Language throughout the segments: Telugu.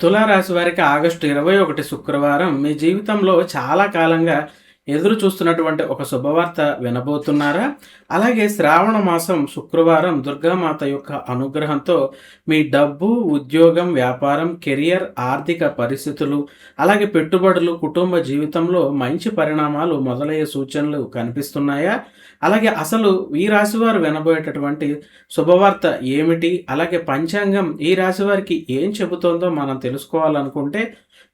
తులారాశి వారికి ఆగస్టు 21 శుక్రవారం మీ జీవితంలో చాలా కాలంగా ఎదురు చూస్తున్నటువంటి ఒక శుభవార్త వినబోతున్నారా? అలాగే శ్రావణ మాసం శుక్రవారం దుర్గామాత యొక్క అనుగ్రహంతో మీ డబ్బు, ఉద్యోగం, వ్యాపారం, కెరియర్, ఆర్థిక పరిస్థితులు, అలాగే పెట్టుబడులు, కుటుంబ జీవితంలో మంచి పరిణామాలు మొదలయ్యే సూచనలు కనిపిస్తున్నాయా? అలాగే అసలు ఈ రాశి వారు వినబోయేటటువంటి శుభవార్త ఏమిటి? అలాగే పంచాంగం ఈ రాశి వారికి ఏం చెబుతోందో మనం తెలుసుకోవాలనుకుంటే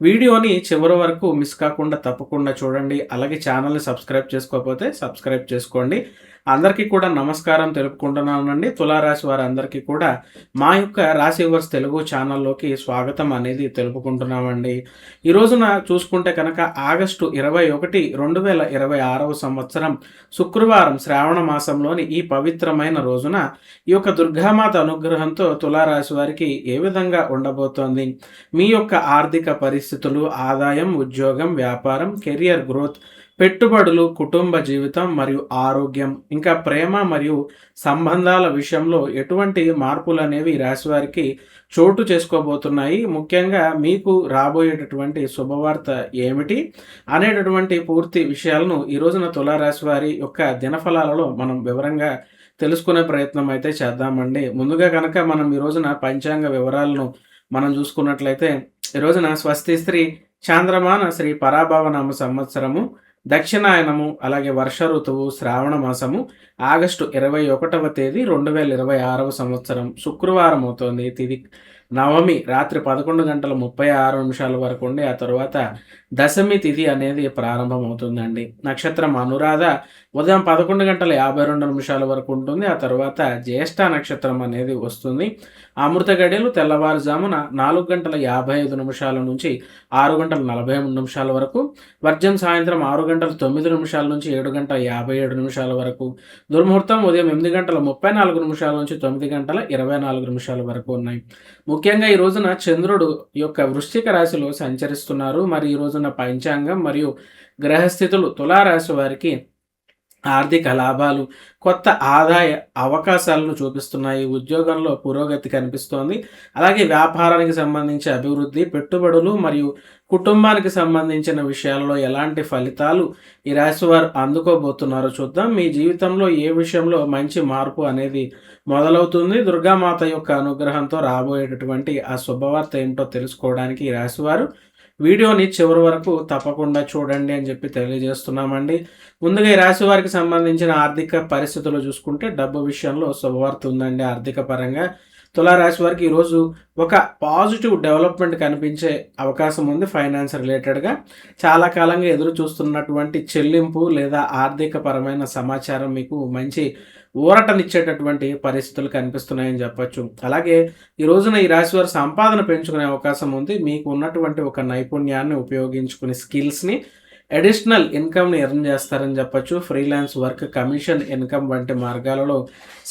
వీడియోని చివరి వరకు మిస్ కాకుండా తప్పకుండా చూడండి. అలాగే ఛానల్ని సబ్స్క్రైబ్ చేసుకోకపోతే సబ్స్క్రైబ్ చేసుకోండి. అందరికీ కూడా నమస్కారం తెలుపుకుంటున్నానండి. తులారాశి వారందరికీ కూడా మా యొక్క రాశి వర్స్ తెలుగు ఛానల్లోకి స్వాగతం అనేది తెలుపుకుంటున్నామండి. ఈ రోజున చూసుకుంటే కనుక ఆగస్టు 21, 2026 సంవత్సరం శుక్రవారం శ్రావణ మాసంలోని ఈ పవిత్రమైన రోజున ఈ యొక్క దుర్గామాత అనుగ్రహంతో తులారాశి వారికి ఏ విధంగా ఉండబోతోంది, మీ యొక్క ఆర్థిక పరిస్థితులు, ఆదాయం, ఉద్యోగం, వ్యాపారం, కెరియర్ గ్రోత్, పెట్టుబడులు, కుటుంబ జీవితం మరియు ఆరోగ్యం, ఇంకా ప్రేమ మరియు సంబంధాల విషయంలో ఎటువంటి మార్పులు అనేవి రాశి వారికి చోటు చేసుకోబోతున్నాయి. ముఖ్యంగా మీకు రాబోయేటటువంటి శుభవార్త ఏమిటి అనేటటువంటి పూర్తి విషయాలను ఈ రోజున తులారాశి వారి యొక్క దినఫలాలలో మనం వివరంగా తెలుసుకునే ప్రయత్నం అయితే చేద్దామండి. ముందుగా కనుక మనం ఈ రోజున పంచాంగ వివరాలను మనం చూసుకున్నట్లయితే ఈ రోజున స్వస్తి శ్రీ చాంద్రమాన శ్రీ పరాభవనామ సంవత్సరము, దక్షిణాయనము, అలాగే వర్ష ఋతువు, శ్రావణ మాసము, ఆగస్టు 21వ తేదీ 2026 సంవత్సరం శుక్రవారం అవుతోంది. తిది నవమి రాత్రి 11:36 వరకు ఉండి ఆ తర్వాత దశమి తిథి అనేది ప్రారంభమవుతుందండి. నక్షత్రం అనురాధ ఉదయం 11:52 వరకు ఉంటుంది. ఆ తర్వాత జ్యేష్ఠ నక్షత్రం అనేది వస్తుంది. అమృత గడియలు తెల్లవారుజామున 4:55 నుంచి 6:43 వరకు, వర్జం సాయంత్రం 6:09 నుంచి 7:57 వరకు, దుర్ముహూర్తం ఉదయం 8:34 నుంచి 9:24 వరకు ఉన్నాయి. ముఖ్యంగా ఈ రోజున చంద్రుడు యొక్క వృశ్చిక రాశిలో సంచరిస్తున్నారు. మరి ఈ రోజున పంచాంగం మరియు గ్రహస్థితులు తులారాశి వారికి ఆర్థిక లాభాలు, కొత్త ఆదాయ అవకాశాలను చూపిస్తున్నాయి. ఉద్యోగంలో పురోగతి కనిపిస్తోంది. అలాగే వ్యాపారానికి సంబంధించి అభివృద్ధి, పెట్టుబడులు మరియు కుటుంబానికి సంబంధించిన విషయాలలో ఎలాంటి ఫలితాలు ఈ రాశి వారు అందుకోబోతున్నారో చూద్దాం. మీ జీవితంలో ఏ విషయంలో మంచి మార్పు అనేది మొదలవుతుంది, దుర్గామాత యొక్క అనుగ్రహంతో రాబోయేటటువంటి ఆ శుభవార్త ఏంటో తెలుసుకోవడానికి ఈ రాశివారు వీడియోని చివరి వరకు తప్పకుండా చూడండి అని చెప్పి తెలియజేస్తున్నామండి. ముందుగా ఈ రాశి వారికి సంబంధించిన ఆర్థిక పరిస్థితులు చూసుకుంటే డబ్బు విషయంలో శుభవార్త ఉందండి. ఆర్థిక పరంగా తులారాశి వారికి ఈరోజు ఒక పాజిటివ్ డెవలప్మెంట్ కనిపించే అవకాశం ఉంది. ఫైనాన్స్ రిలేటెడ్గా చాలా కాలంగా ఎదురు చూస్తున్నటువంటి చెల్లింపు లేదా ఆర్థిక పరమైన సమాచారం మీకు మంచి ఊరటనిచ్చేటటువంటి పరిస్థితులు కనిపిస్తున్నాయని చెప్పొచ్చు. అలాగే ఈ రోజున ఈ రాశి వారు సంపాదన పెంచుకునే అవకాశం ఉంది. మీకు ఉన్నటువంటి ఒక నైపుణ్యాన్ని ఉపయోగించుకునే స్కిల్స్ని అడిషనల్ ఇన్కమ్ని ఎర్న్ చేస్తారని చెప్పొచ్చు. ఫ్రీలాన్స్ వర్క్, కమిషన్ ఇన్కమ్ వంటి మార్గాలలో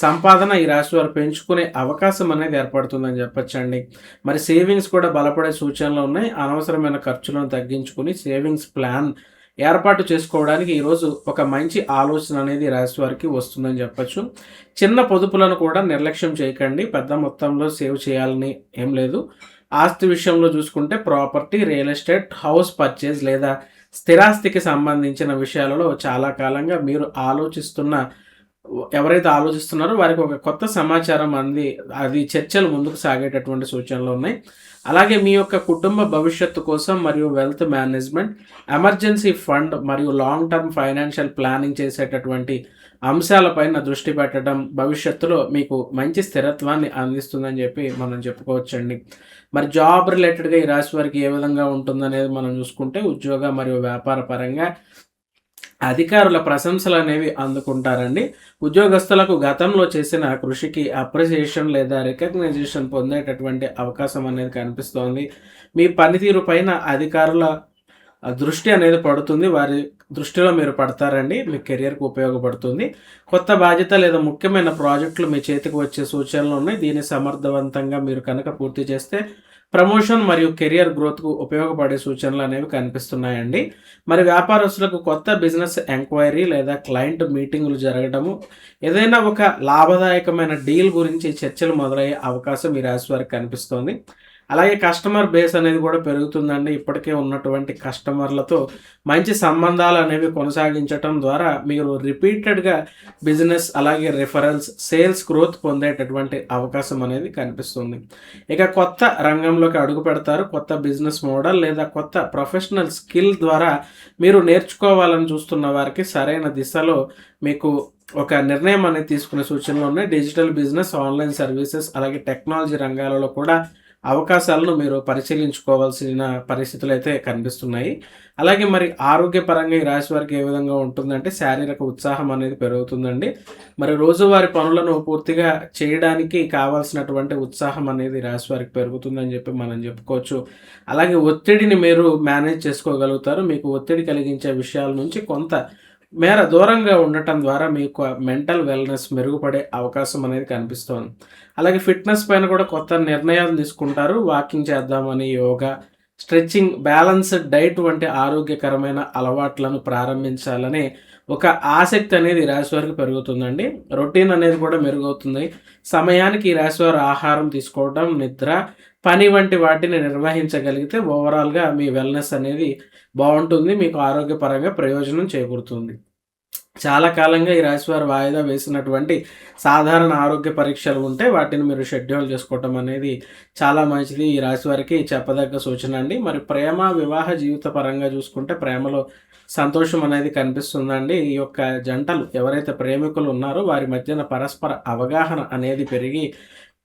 సంపాదన ఈ రాశి వారు పెంచుకునే అవకాశం అనేది ఏర్పడుతుందని చెప్పొచ్చండి. మరి సేవింగ్స్ కూడా బలపడే సూచనలు ఉన్నాయి. అనవసరమైన ఖర్చులను తగ్గించుకుని సేవింగ్స్ ప్లాన్ ఏర్పాటు చేసుకోవడానికి ఈరోజు ఒక మంచి ఆలోచన అనేది రాశి వారికి వస్తుందని చెప్పొచ్చు. చిన్న పొదుపులను కూడా నిర్లక్ష్యం చేయకండి. పెద్ద మొత్తంలో సేవ్ చేయాలని ఏం లేదు. ఆస్తి విషయంలో చూసుకుంటే property, real estate, house purchase లేదా స్థిరాస్తికి సంబంధించిన విషయాలలో చాలా కాలంగా మీరు ఎవరైతే ఆలోచిస్తున్నారో వారికి ఒక కొత్త సమాచారం అది చర్చలు ముందుకు సాగేటటువంటి సూచనలు ఉన్నాయి. అలాగే మీ యొక్క కుటుంబ భవిష్యత్తు కోసం మరియు వెల్త్ మేనేజ్మెంట్, ఎమర్జెన్సీ ఫండ్ మరియు లాంగ్ టర్మ్ ఫైనాన్షియల్ ప్లానింగ్ చేసేటటువంటి అంశాలపైన దృష్టి పెట్టడం భవిష్యత్తులో మీకు మంచి స్థిరత్వాన్ని అందిస్తుందని చెప్పి మనం చెప్పుకోవచ్చండి. మరి జాబ్ రిలేటెడ్గా ఈ రాశి వారికి ఏ విధంగా ఉంటుందనేది మనం చూసుకుంటే ఉద్యోగ మరియు వ్యాపార పరంగా అధికారుల ప్రశంసలు అనేవి అందుకుంటారండి. ఉద్యోగస్తులకు గతంలో చేసిన కృషికి అప్రిసియేషన్ లేదా రికగ్నైజేషన్ పొందేటటువంటి అవకాశం అనేది కనిపిస్తోంది. మీ పనితీరు పైన అధికారుల దృష్టి అనేది పడుతుంది. వారి దృష్టిలో మీరు పడతారండి. మీ కెరియర్కి ఉపయోగపడుతుంది. కొత్త బాధ్యత లేదా ముఖ్యమైన ప్రాజెక్టులు మీ చేతికి వచ్చే సూచనలు ఉన్నాయి. దీన్ని సమర్థవంతంగా మీరు కనుక పూర్తి చేస్తే ప్రమోషన్ మరియు కెరియర్ గ్రోత్కు ఉపయోగపడే సూచనలు అనేవి కనిపిస్తున్నాయండి. మరి వ్యాపారస్తులకు కొత్త బిజినెస్ ఎంక్వైరీ లేదా క్లయింట్ మీటింగులు జరగడము, ఏదైనా ఒక లాభదాయకమైన డీల్ గురించి చర్చలు మొదలయ్యే అవకాశం ఈ రాశి వారికి కనిపిస్తోంది. అలాగే కస్టమర్ బేస్ అనేది కూడా పెరుగుతుందండి. ఇప్పటికే ఉన్నటువంటి కస్టమర్లతో మంచి సంబంధాలు అనేవి కొనసాగించటం ద్వారా మీరు రిపీటెడ్‌గా బిజినెస్ అలాగే రిఫరల్స్, సేల్స్ గ్రోత్ పొందేటటువంటి అవకాశం అనేది కనిపిస్తుంది. ఇక కొత్త రంగంలోకి అడుగు పెడతారు. కొత్త బిజినెస్ మోడల్ లేదా కొత్త ప్రొఫెషనల్ స్కిల్ ద్వారా మీరు నేర్చుకోవాలని చూస్తున్న వారికి సరైన దిశలో మీకు ఒక నిర్ణయం అనేది తీసుకునే సూచనలు ఉన్నాయి. డిజిటల్ బిజినెస్, ఆన్‌లైన్ సర్వీసెస్ అలాగే టెక్నాలజీ రంగాలలో కూడా అవకాశాలను మీరు పరిశీలించుకోవాల్సిన పరిస్థితులైతే కనిపిస్తున్నాయి. అలాగే మరి ఆరోగ్యపరంగా ఈ రాశి వారికి ఏ విధంగా ఉంటుందంటే శారీరక ఉత్సాహం అనేది పెరుగుతుందండి. మరి రోజువారీ పనులను పూర్తిగా చేయడానికి కావాల్సినటువంటి ఉత్సాహం అనేది రాశి వారికి పెరుగుతుందని చెప్పి మనం చెప్పుకోవచ్చు. అలాగే ఒత్తిడిని మీరు మేనేజ్ చేసుకోగలుగుతారు. మీకు ఒత్తిడి కలిగించే విషయాల నుంచి కొంత మేర దూరంగా ఉండటం ద్వారా మీకు మెంటల్ వెల్‌నెస్ మెరుగుపడే అవకాశం అనేది కనిపిస్తోంది. అలాగే ఫిట్‌నెస్ పైన కూడా కొత్త నిర్ణయాలు తీసుకుంటారు. వాకింగ్ చేద్దామని, యోగా, స్ట్రెచింగ్, బ్యాలెన్స్‌డ్ డైట్ వంటి ఆరోగ్యకరమైన అలవాట్లను ప్రారంభించాలనే ఒక ఆసక్తి అనేది ఈ రాశి వారికి పెరుగుతుందండి. రొటీన్ అనేది కూడా మెరుగవుతుంది. సమయానికి ఈ రాశి వారు ఆహారం తీసుకోవడం, నిద్ర, పని వంటి వాటిని నిర్వహించగలిగితే ఓవరాల్‌గా మీ వెల్‌నెస్ అనేది బావుంటుంది. మీకు ఆరోగ్యపరంగా ప్రయోజనం చేకూరుతుంది. చాలా కాలంగా ఈ రాశివారు వాయిదా వేసినటువంటి సాధారణ ఆరోగ్య పరీక్షలు ఉంటే వాటిని మీరు షెడ్యూల్ చేసుకోవటం అనేది చాలా మంచిది. ఈ రాశివారికి చెప్పదగ్గ సూచన అండి. మరి ప్రేమ, వివాహ జీవిత పరంగా చూసుకుంటే ప్రేమలో సంతోషం అనేది కనిపిస్తుందండి. ఈ యొక్క జంటలు ఎవరైతే ప్రేమికులు ఉన్నారో వారి మధ్యన పరస్పర అవగాహన అనేది పెరిగి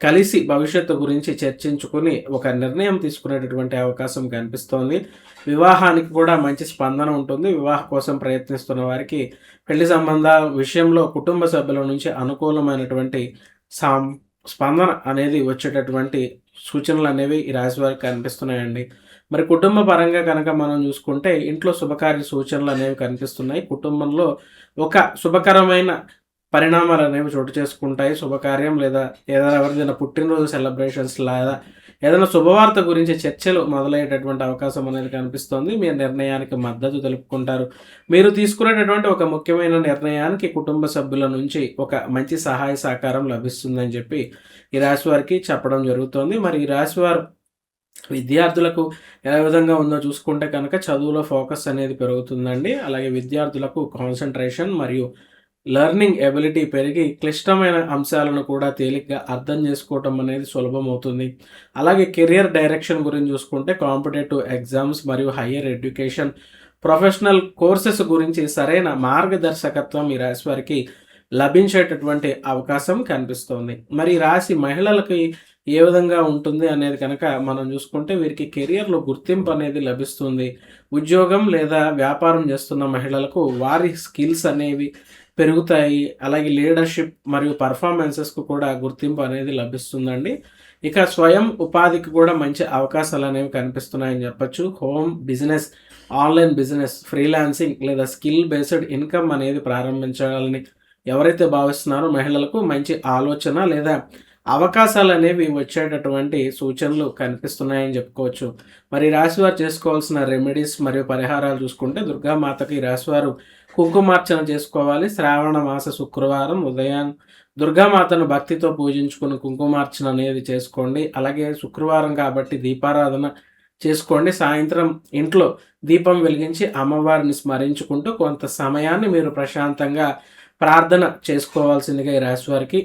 కలిసి భవిష్యత్తు గురించి చర్చించుకుని ఒక నిర్ణయం తీసుకునేటటువంటి అవకాశం కనిపిస్తోంది. వివాహానికి కూడా మంచి స్పందన ఉంటుంది. వివాహ కోసం ప్రయత్నిస్తున్న వారికి పెళ్లి సంబంధాల విషయంలో కుటుంబ సభ్యుల నుంచి అనుకూలమైనటువంటి సం స్పందన అనేది వచ్చేటటువంటి సూచనలు అనేవి ఈ రాశి వారికి కనిపిస్తున్నాయండి. మరి కుటుంబ పరంగా కనుక మనం చూసుకుంటే ఇంట్లో శుభకార్య సూచనలు అనేవి కనిపిస్తున్నాయి. కుటుంబంలో ఒక శుభకరమైన పరిణామాలు అనేవి చోటు చేసుకుంటాయి. శుభకార్యం లేదా ఏదైనా ఎవరిదైనా పుట్టినరోజు సెలబ్రేషన్స్ లేదా ఏదైనా శుభవార్త గురించి చర్చలు మొదలయ్యేటటువంటి అవకాశం అనేది కనిపిస్తోంది. మీ నిర్ణయానికి మద్దతు తెలుపుకుంటారు. మీరు తీసుకునేటటువంటి ఒక ముఖ్యమైన నిర్ణయానికి కుటుంబ సభ్యుల నుంచి ఒక మంచి సహాయ సహకారం లభిస్తుందని చెప్పి ఈ రాశి వారికి చెప్పడం జరుగుతోంది. మరి ఈ రాశి వారు విద్యార్థులకు ఏ విధంగా ఉందో చూసుకుంటే కనుక చదువులో ఫోకస్ అనేది పెరుగుతుందండి. అలాగే విద్యార్థులకు కాన్సంట్రేషన్ మరియు లెర్నింగ్ ఎబిలిటీ పెరిగి క్లిష్టమైన అంశాలను కూడా తేలిగ్గా అర్థం చేసుకోవటం అనేది సులభమవుతుంది. అలాగే కెరియర్ డైరెక్షన్ గురించి చూసుకుంటే కాంపిటేటివ్ ఎగ్జామ్స్ మరియు హయ్యర్ ఎడ్యుకేషన్, ప్రొఫెషనల్ కోర్సెస్ గురించి సరైన మార్గదర్శకత్వం ఈ రాశి వారికి లభించేటటువంటి అవకాశం కనిపిస్తోంది. మరి ఈ రాశి మహిళలకి ఏ విధంగా ఉంటుంది అనేది కనుక మనం చూసుకుంటే వీరికి కెరియర్‌లో గుర్తింపు అనేది లభిస్తుంది. ఉద్యోగం లేదా వ్యాపారం చేస్తున్న మహిళలకు వారి స్కిల్స్ అనేవి పెరుగుతాయి. అలాగే లీడర్‌షిప్ మరియు పెర్ఫార్మెన్సెస్‌కు కూడా గుర్తింపు అనేది లభిస్తుందండి. ఇక స్వయం ఉపాధికి కూడా మంచి అవకాశాలు అనేవి కనిపిస్తున్నాయని చెప్పొచ్చు. Home business, online business, freelancing లేదా స్కిల్ బేస్డ్ ఇన్‌కమ్ అనేది ప్రారంభించాలని ఎవరైతే భావిస్తున్నారో మహిళలకు మంచి ఆలోచన లేదా అవకాశాలు అనేవి వచ్చేటటువంటి సూచనలు కనిపిస్తున్నాయని చెప్పుకోవచ్చు. మరి ఈ రాశివారు చేసుకోవాల్సిన రెమెడీస్ మరియు పరిహారాలు చూసుకుంటే దుర్గామాతకి ఈ రాశివారు కుంకుమార్చన చేసుకోవాలి. శ్రావణ మాస శుక్రవారం ఉదయం దుర్గామాతను భక్తితో పూజించుకుని కుంకుమార్చన అనేది చేసుకోండి. అలాగే శుక్రవారం కాబట్టి దీపారాధన చేసుకోండి. సాయంత్రం ఇంట్లో దీపం వెలిగించి అమ్మవారిని స్మరించుకుంటూ కొంత సమయాన్ని మీరు ప్రశాంతంగా ప్రార్థన చేసుకోవాల్సిందిగా ఈ రాశి వారికి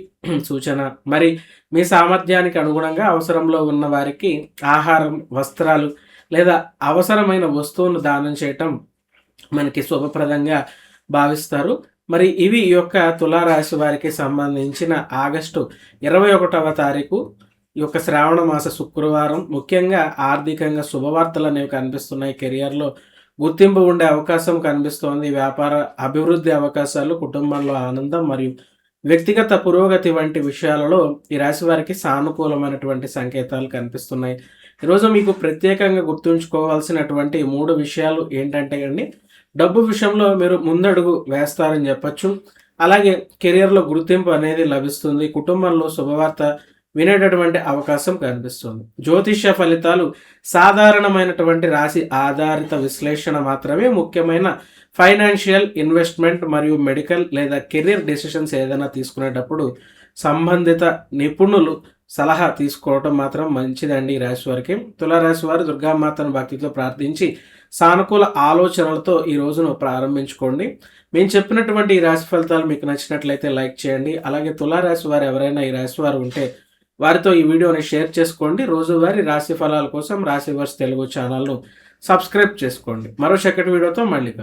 సూచన. మరి మీ సామర్థ్యానికి అనుగుణంగా అవసరంలో ఉన్న వారికి ఆహారం, వస్త్రాలు లేదా అవసరమైన వస్తువును దానం చేయటం మనకి శుభప్రదంగా భావిస్తారు. మరి ఇవి ఈ యొక్క తులారాశి వారికి సంబంధించిన ఆగస్టు 21వ తారీఖు ఈ యొక్క శ్రావణ మాస శుక్రవారం ముఖ్యంగా ఆర్థికంగా శుభవార్తలు అనేవి కనిపిస్తున్నాయి. కెరియర్‌లో గుర్తింపు ఉండే అవకాశం కనిపిస్తోంది. వ్యాపార అభివృద్ధి అవకాశాలు, కుటుంబంలో ఆనందం మరియు వ్యక్తిగత పురోగతి వంటి విషయాలలో ఈ రాశి వారికి సానుకూలమైనటువంటి సంకేతాలు కనిపిస్తున్నాయి. ఈరోజు మీకు ప్రత్యేకంగా గుర్తుంచుకోవాల్సినటువంటి 3 విషయాలు ఏంటంటే అండి, డబ్బు విషయంలో మీరు ముందడుగు వేస్తారని చెప్పొచ్చు. అలాగే కెరియర్‌లో గుర్తింపు అనేది లభిస్తుంది. కుటుంబంలో శుభవార్త వినేటటువంటి అవకాశం కనిపిస్తుంది. జ్యోతిష్య ఫలితాలు సాధారణమైనటువంటి రాశి ఆధారిత విశ్లేషణ మాత్రమే. ముఖ్యమైన ఫైనాన్షియల్, ఇన్వెస్ట్మెంట్ మరియు మెడికల్ లేదా కెరీర్ డెసిషన్స్ ఏదైనా తీసుకునేటప్పుడు సంబంధిత నిపుణులు సలహా తీసుకోవటం మాత్రం మంచిదండి ఈ రాశి వారికి. తులారాశి వారు దుర్గామాతను భక్తితో ప్రార్థించి సానుకూల ఆలోచనలతో ఈ రోజును ప్రారంభించుకోండి. మేము చెప్పినటువంటి ఈ రాశి ఫలితాలు మీకు నచ్చినట్లయితే లైక్ చేయండి. అలాగే తులారాశి వారు ఎవరైనా ఈ రాశి వారు ఉంటే వారితో ఈ వీడియోని షేర్ చేసుకోండి. రోజువారీ రాశి ఫలాల కోసం రాశివర్స్ తెలుగు ఛానల్ను సబ్స్క్రైబ్ చేసుకోండి. మరో చక్కటి వీడియోతో మళ్ళీ